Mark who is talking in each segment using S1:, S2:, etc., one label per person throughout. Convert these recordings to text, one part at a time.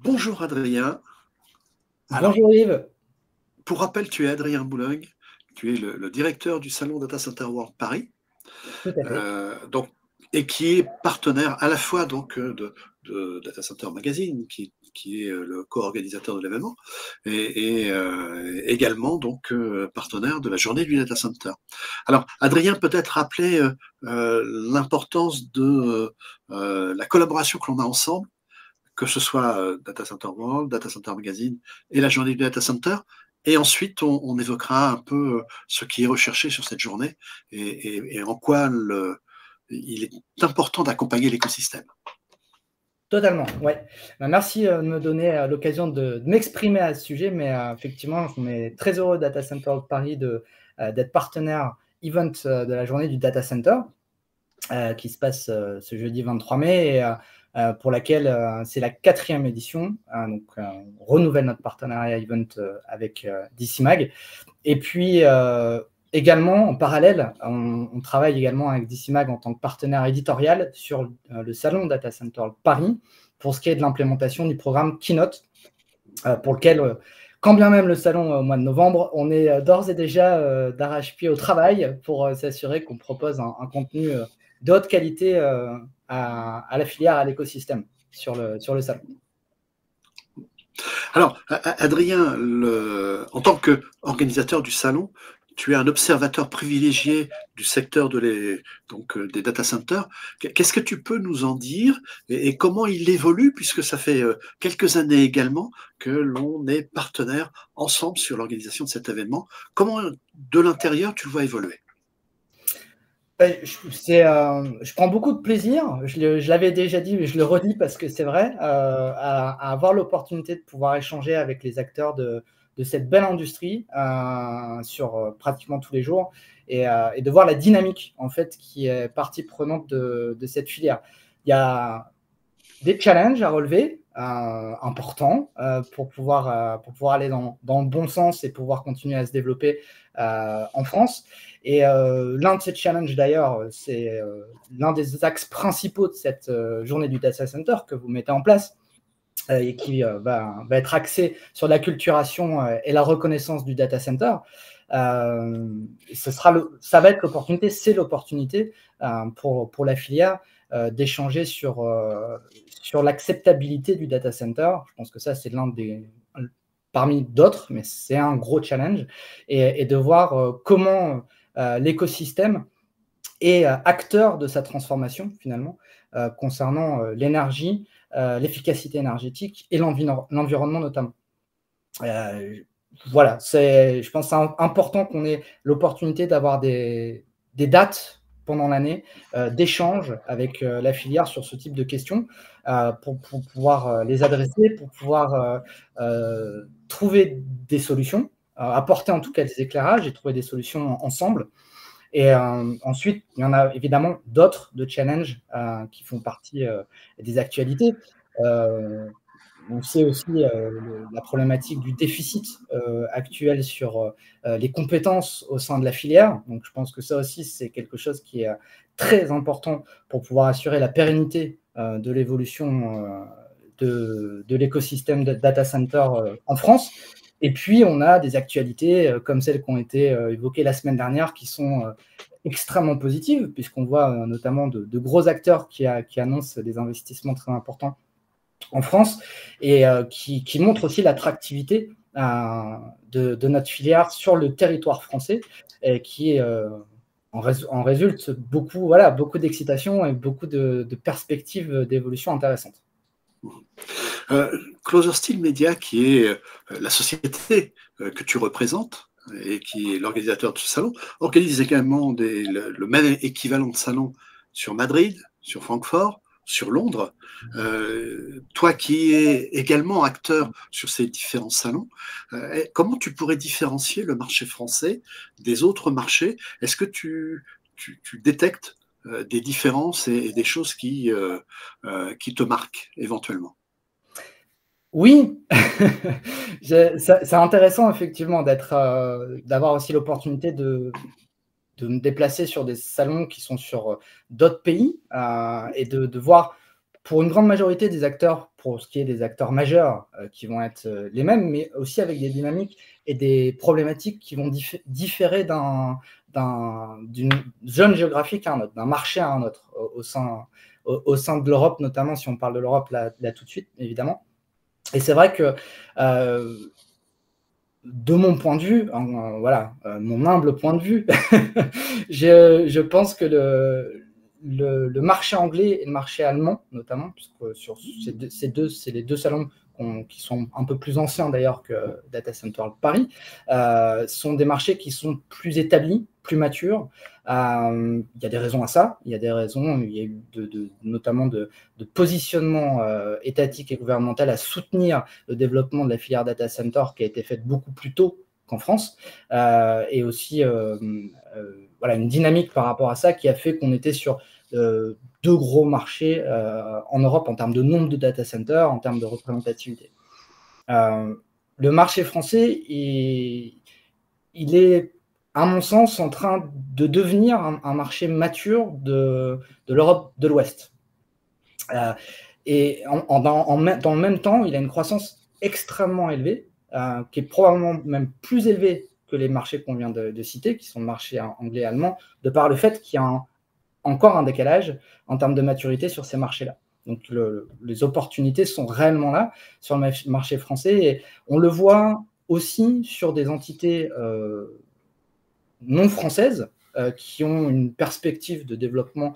S1: Bonjour Adrien. Alors,
S2: Bonjour Yves.
S1: pour rappel, tu es Adrien Boulogne, tu es le directeur du Salon Data Center World Paris,
S2: Tout à fait.
S1: donc, et qui est partenaire à la fois donc, de Data Center Magazine, qui est le co-organisateur de l'événement, et également donc, partenaire de la journée du Data Center. Alors, Adrien, peut-être rappeler l'importance de la collaboration que l'on a ensemble, que ce soit Data Center World, Data Center Magazine et la journée du Data Center. Et ensuite, on évoquera un peu ce qui est recherché sur cette journée et en quoi il est important d'accompagner l'écosystème.
S2: Totalement, ouais. Merci de me donner l'occasion de m'exprimer à ce sujet, mais effectivement, on est très heureux Data Center de Paris d'être partenaire event de la journée du Data Center qui se passe ce jeudi 23 mai et pour laquelle c'est la 4e édition. Donc, on renouvelle notre partenariat event avec DCMag. Et puis, également, en parallèle, on travaille également avec DCMag en tant que partenaire éditorial sur le salon Data Center Paris pour ce qui est de l'implémentation du programme Keynote, pour lequel, quand bien même le salon au mois de novembre, on est d'ores et déjà d'arrache-pied au travail pour s'assurer qu'on propose un contenu de haute qualité à la filière, à l'écosystème sur le salon.
S1: Alors, Adrien, en tant qu'organisateur du salon, tu es un observateur privilégié du secteur des data centers. Qu'est-ce que tu peux nous en dire et comment il évolue, puisque ça fait quelques années également que l'on est partenaire ensemble sur l'organisation de cet événement. Comment, de l'intérieur, tu le vois évoluer?
S2: Je prends beaucoup de plaisir, je l'avais déjà dit, mais je le redis parce que c'est vrai, à avoir l'opportunité de pouvoir échanger avec les acteurs de cette belle industrie sur pratiquement tous les jours et de voir la dynamique en fait qui est partie prenante de cette filière. Il y a des challenges à relever importants pour pouvoir aller dans le bon sens et pouvoir continuer à se développer en France. Et l'un de ces challenges, d'ailleurs, c'est l'un des axes principaux de cette journée du Data Center que vous mettez en place et qui va être axé sur l'acculturation et la reconnaissance du Data Center. Ça va être l'opportunité, c'est l'opportunité pour la filière d'échanger sur l'acceptabilité du data center. Je pense que ça, c'est parmi d'autres, mais c'est un gros challenge, et de voir comment l'écosystème est acteur de sa transformation, finalement, concernant l'énergie, l'efficacité énergétique et l'environnement notamment. Voilà, je pense que c'est important qu'on ait l'opportunité d'avoir des dates pendant l'année d'échanges avec la filière sur ce type de questions pour pouvoir les adresser, pour pouvoir trouver des solutions, apporter en tout cas des éclairages et trouver des solutions ensemble. Et ensuite, il y en a évidemment d'autres de challenges qui font partie des actualités. On sait aussi la problématique du déficit actuel sur les compétences au sein de la filière. Donc, je pense que ça aussi, c'est quelque chose qui est très important pour pouvoir assurer la pérennité de l'évolution de l'écosystème de data center en France. Et puis, on a des actualités comme celles qui ont été évoquées la semaine dernière qui sont extrêmement positives, puisqu'on voit notamment de gros acteurs qui annoncent des investissements très importants en France et qui montre aussi l'attractivité de notre filière sur le territoire français et qui en résulte beaucoup d'excitation et beaucoup de perspectives d'évolution intéressantes.
S1: Closer Steel Media, qui est la société que tu représentes et qui est l'organisateur de ce salon, organise également le même équivalent de salon sur Madrid, sur Francfort, sur Londres. Toi qui es également acteur sur ces différents salons, comment tu pourrais différencier le marché français des autres marchés? Est-ce que tu détectes des différences et des choses qui te marquent éventuellement?
S2: Oui, c'est intéressant effectivement d'avoir aussi l'opportunité de me déplacer sur des salons qui sont sur d'autres pays et de voir pour une grande majorité des acteurs, pour ce qui est des acteurs majeurs qui vont être les mêmes, mais aussi avec des dynamiques et des problématiques qui vont différer d'une zone géographique à un autre, d'un marché à un autre, au sein de l'Europe, notamment si on parle de l'Europe là tout de suite, évidemment. Et c'est vrai que de mon point de vue, mon humble point de vue, je pense que le marché anglais et le marché allemand, notamment, puisque sur c'est les deux salons qui sont un peu plus anciens d'ailleurs que Data Center Paris, sont des marchés qui sont plus établis, plus matures. Il y a des raisons à ça. Il y a des raisons, il y a eu notamment de positionnement étatique et gouvernemental à soutenir le développement de la filière data center qui a été faite beaucoup plus tôt qu'en France, et aussi une dynamique par rapport à ça qui a fait qu'on était sur deux gros marchés en Europe en termes de nombre de data centers, en termes de représentativité. Le marché français, il est, à mon sens, en train de devenir un marché mature de l'Europe de l'Ouest. Et dans le même temps, il a une croissance extrêmement élevée, qui est probablement même plus élevée que les marchés qu'on vient de citer, qui sont le marché anglais et allemand, de par le fait qu'il y a encore un décalage en termes de maturité sur ces marchés-là. Donc, les opportunités sont réellement là sur le marché français. Et on le voit aussi sur des entités non françaises qui ont une perspective de développement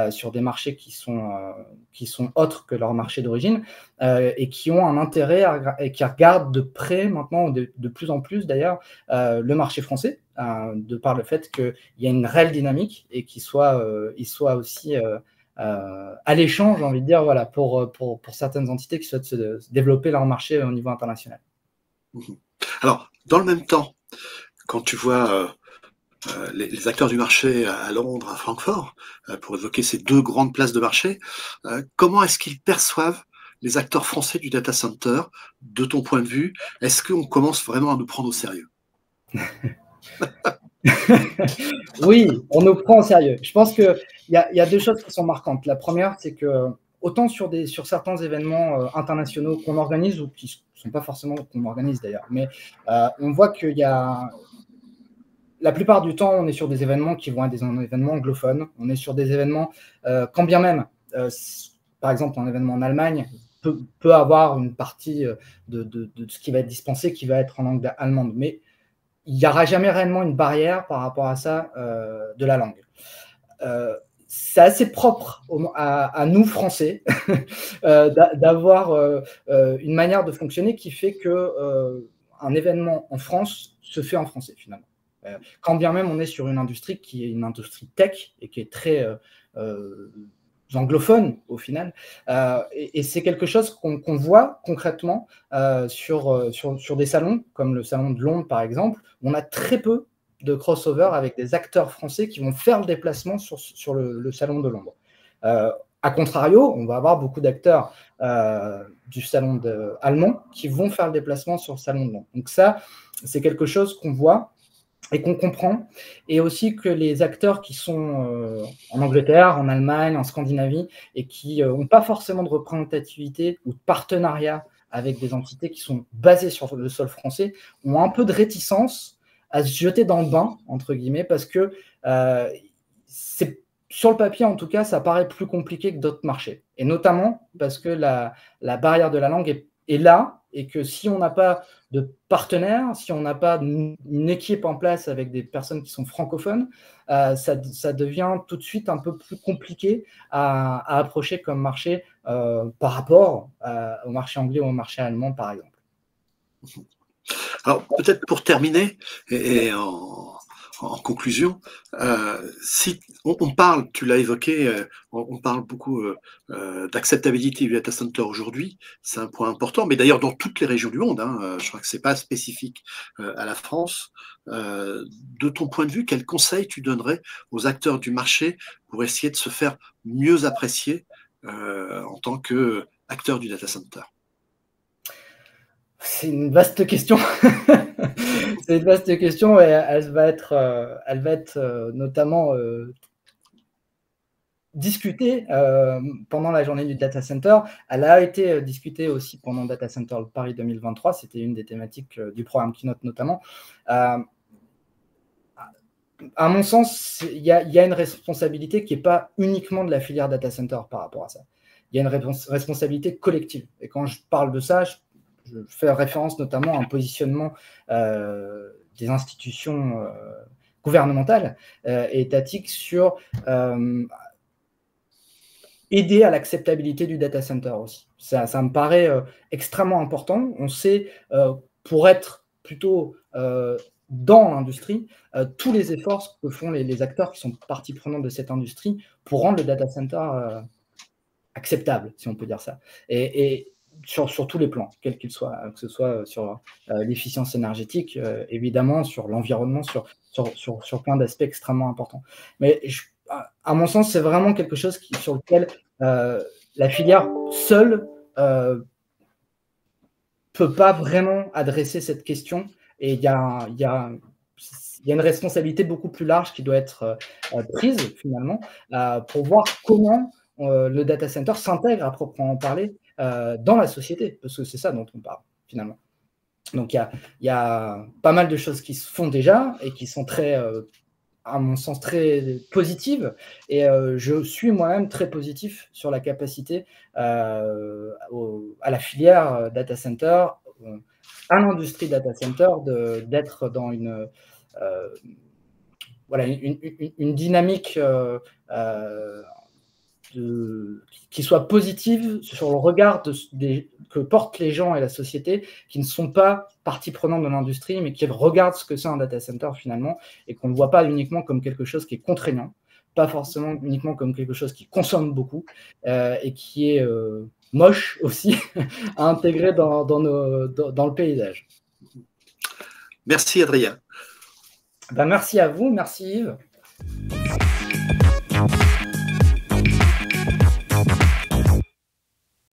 S2: sur des marchés qui sont autres que leur marché d'origine et qui ont un intérêt et qui regardent de près maintenant, de plus en plus d'ailleurs, le marché français, de par le fait qu'il y a une réelle dynamique et qu'il soit aussi à l'échange, j'ai envie de dire, voilà, pour certaines entités qui souhaitent se développer leur marché au niveau international.
S1: Alors, dans le même temps, quand tu vois les acteurs du marché à Londres, à Francfort, pour évoquer ces deux grandes places de marché, comment est-ce qu'ils perçoivent les acteurs français du data center, de ton point de vue? Est-ce qu'on commence vraiment à nous prendre au sérieux?
S2: Oui, on nous prend au sérieux. Je pense qu'il y a deux choses qui sont marquantes. La première, c'est que autant sur certains événements internationaux qu'on organise, ou qui ne sont pas forcément qu'on organise d'ailleurs, mais on voit qu'il y a... La plupart du temps, on est sur des événements qui vont être des événements anglophones. On est sur des événements, quand bien même, par exemple, un événement en Allemagne peut avoir une partie de ce qui va être dispensé qui va être en langue allemande. Mais il n'y aura jamais réellement une barrière par rapport à ça de la langue. C'est assez propre à nous, Français, d'avoir une manière de fonctionner qui fait qu'un événement en France se fait en français, finalement. Quand bien même on est sur une industrie qui est une industrie tech et qui est très anglophone au final, et c'est quelque chose qu'on voit concrètement sur des salons comme le salon de Londres par exemple. On a très peu de crossover avec des acteurs français qui vont faire le déplacement sur le salon de Londres. A contrario, on va avoir beaucoup d'acteurs du salon allemand qui vont faire le déplacement sur le salon de Londres. Donc ça, c'est quelque chose qu'on voit et qu'on comprend, et aussi que les acteurs qui sont en Angleterre, en Allemagne, en Scandinavie, et qui n'ont pas forcément de représentativité ou de partenariat avec des entités qui sont basées sur le sol français, ont un peu de réticence à se jeter dans le bain, entre guillemets, parce que sur le papier, en tout cas, ça paraît plus compliqué que d'autres marchés. Et notamment parce que la barrière de la langue est là, et que si on n'a pas de partenaires, si on n'a pas une équipe en place avec des personnes qui sont francophones, ça devient tout de suite un peu plus compliqué à approcher comme marché par rapport au marché anglais ou au marché allemand, par exemple.
S1: Alors, peut-être pour terminer, et en conclusion, si on parle, tu l'as évoqué, on parle beaucoup d'acceptabilité du data center aujourd'hui, c'est un point important, mais d'ailleurs dans toutes les régions du monde, hein, je crois que c'est pas spécifique à la France. De ton point de vue, quel conseil tu donnerais aux acteurs du marché pour essayer de se faire mieux apprécier en tant qu'acteur du data center?
S2: C'est une vaste question. C'est une vaste question, et elle va être notamment discutée pendant la journée du data center. Elle a été discutée aussi pendant Data Center Paris 2023. C'était une des thématiques du programme Keynote notamment. À mon sens, il y a une responsabilité qui n'est pas uniquement de la filière data center par rapport à ça. Il y a une responsabilité collective. Et quand je parle de ça, je fais référence notamment à un positionnement des institutions gouvernementales et étatiques sur aider à l'acceptabilité du data center aussi. Ça me paraît extrêmement important. On sait, pour être plutôt dans l'industrie, tous les efforts que font les acteurs qui sont partie prenante de cette industrie pour rendre le data center acceptable, si on peut dire ça. Et sur tous les plans, quels qu'ils soient, que ce soit sur l'efficience énergétique, évidemment, sur l'environnement, sur plein d'aspects extrêmement importants. Mais à mon sens, c'est vraiment quelque chose sur lequel la filière seule peut pas vraiment adresser cette question. Et il y a une responsabilité beaucoup plus large qui doit être prise, finalement, pour voir comment le data center s'intègre, à proprement parler, dans la société, parce que c'est ça dont on parle, finalement. Donc, il y a pas mal de choses qui se font déjà et qui sont très, à mon sens, très positives. Et je suis moi-même très positif sur la capacité à la filière data center, à l'industrie data center, d'être dans une dynamique qui soit positive sur le regard que portent les gens et la société qui ne sont pas partie prenante de l'industrie, mais qui regardent ce que c'est un data center finalement, et qu'on ne voit pas uniquement comme quelque chose qui est contraignant, pas forcément uniquement comme quelque chose qui consomme beaucoup, et qui est moche aussi à intégrer dans le paysage.
S1: Merci Adrien.
S2: Merci à vous, merci Yves.